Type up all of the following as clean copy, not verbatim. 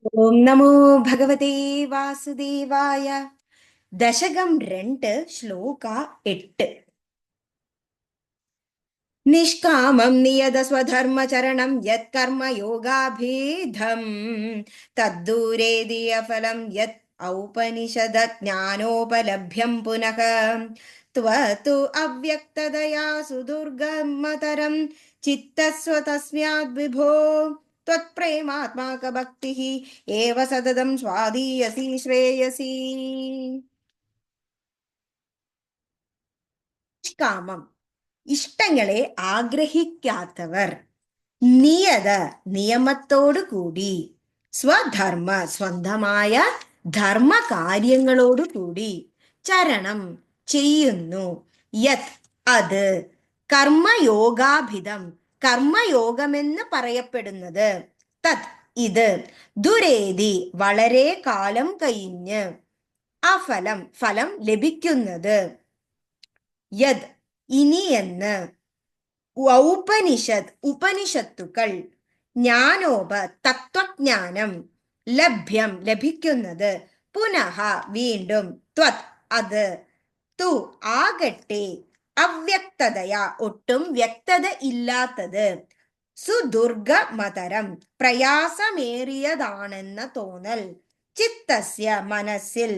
ഓം നമോ ഭഗവതേ വാസുദേവായ. ദശകം 2 ശ്ലോക 8. നിഷ്കാമം നിയത സ്വധർമ്മചരണം യത് കർമ്മ യോഗാഭേദം തദ്ദൂരേതി അഫലം യത് ഔപനിഷദ ജ്ഞാനോപലഭ്യം പുനഃ ത്വതു അവ്യക്തതയാ സുദുർഗമതരം ചിത്തസ്വ തസ്മാദ് വിഭോ ത്വത്പ്രേമാത്മാക ഭക്തിഃ ഏവ സതതം സ്വാദീയസി ശ്രേയസി. നിഷ്കാമം, ഇഷ്ടങ്ങളെ ആഗ്രഹിക്കാത്തവർ. നിയത, നിയമത്തോടു കൂടി. സ്വധർമ്മ, സ്വന്തമായ ധർമ്മ കാര്യങ്ങളോടു കൂടി. ചരണം, ചെയ്യുന്നു. യത്, അത്. കർമ്മയോഗാഭിധം, കർമ്മയോഗമെന്ന് പറയപ്പെടുന്നത്. തത്, ഇത്. ദുരേതി, വളരെ കാലം കഴിഞ്ഞ്. അഫലം, ഫലം ലഭിക്കുന്നത്. യത്, ഇനിയെന്ന്. ഔപനിഷത്, ഉപനിഷത്തുക്കൾ. ജ്ഞാനോപ, തത്വജ്ഞാനം. ലഭ്യം, ലഭിക്കുന്നത്. പുനഃ, വീണ്ടും. ത്വത്, അത്. തു, ആകട്ടെ. അവ്യക്തതയ, ഒട്ടും വ്യക്തത ഇല്ലാത്തത്. സുദുർഗമതരം, പ്രയാസമേറിയതാണെന്ന തോന്നൽ. ചിത്തസ്യ, മനസ്സിൽ.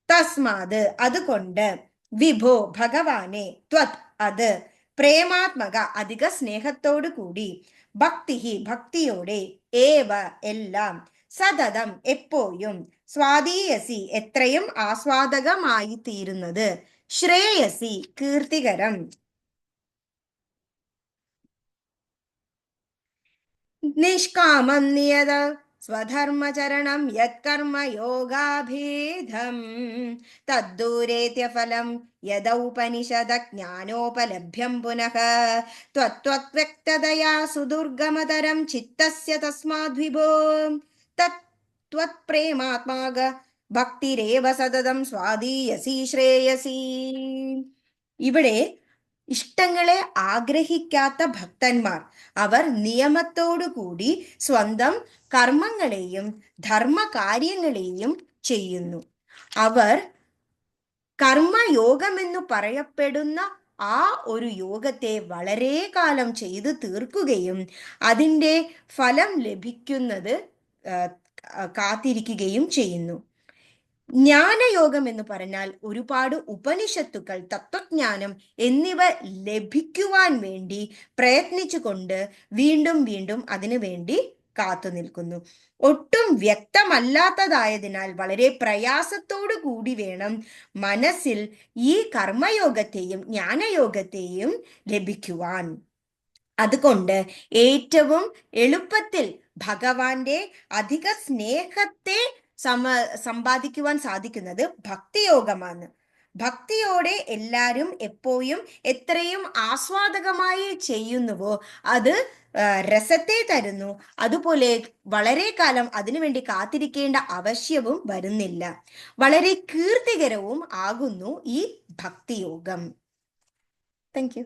തസ്മാത്, അതുകൊണ്ട്. വിഭോ, ഭഗവാനെ. ത്വത്, അത്. പ്രേമാത്മക, അധിക സ്നേഹത്തോടു കൂടി. ഭക്തി, ഭക്തിയോടെ. ഏവ, എല്ലാം. സതതം, എപ്പോഴും. സ്വാദീയസി, എത്രയും ആസ്വാദകമായി തീരുന്നത്. ശ്രേയസി, കീർത്തികരം. നിഷ്കാമം നിയത സ്വധർമ്മചരണം യത് കർമ്മ യോഗാഭേദം തദ്ദൂരേത്യഫലം യദൗപനിഷദ ജ്ഞാനോപലഭ്യം പുനഃ ത്വത്വക്തതയാ സുദുർഗമതരം ചിത്തസ്യ തസ്മാദ് വിഭോ തത്പ്രേമാത്മാക ഭക്തിരേവ സതതം സ്വാദീയസി ശ്രേയസി. ഇവിടെ ഇഷ്ടങ്ങളെ ആഗ്രഹിക്കാത്ത ഭക്തന്മാർ, അവർ നിയമത്തോടുകൂടി സ്വന്തം കർമ്മങ്ങളെയും ധർമ്മകാര്യങ്ങളെയും ചെയ്യുന്നു. അവർ കർമ്മയോഗമെന്നു പറയപ്പെടുന്ന ആ ഒരു യോഗത്തെ വളരെ കാലം ചെയ്തു തീർക്കുകയും അതിൻ്റെ ഫലം ലഭിക്കുന്നത് കാത്തിരിക്കുകയും ചെയ്യുന്നു. ജ്ഞാനയോഗം എന്ന് പറഞ്ഞാൽ ഒരുപാട് ഉപനിഷത്തുക്കൾ, തത്വജ്ഞാനം എന്നിവ ലഭിക്കുവാൻ വേണ്ടി പ്രയത്നിച്ചുകൊണ്ട് വീണ്ടും വീണ്ടും അതിനു വേണ്ടി കാത്തു നിൽക്കുന്നു. ഒട്ടും വ്യക്തമല്ലാത്തതായതിനാൽ വളരെ പ്രയാസത്തോടു കൂടി വേണം മനസ്സിൽ ഈ കർമ്മയോഗത്തെയും ജ്ഞാനയോഗത്തെയും ലഭിക്കുവാൻ. അതുകൊണ്ട് ഏറ്റവും എളുപ്പത്തിൽ ഭഗവാന്റെ അധിക സ്നേഹത്തെ സമ്പാദിക്കുവാൻ സാധിക്കുന്നത് ഭക്തിയോഗമാണ്. ഭക്തിയോടെ എല്ലാവരും എപ്പോഴും എത്രയും ആസ്വാദകമായി ചെയ്യുന്നുവോ അത് രസത്തെ തരുന്നു. അതുപോലെ വളരെ കാലം അതിനുവേണ്ടി കാത്തിരിക്കേണ്ട ആവശ്യവും വരുന്നില്ല. വളരെ കീർത്തികരവും ആകുന്നു ഈ ഭക്തിയോഗം. Thank you.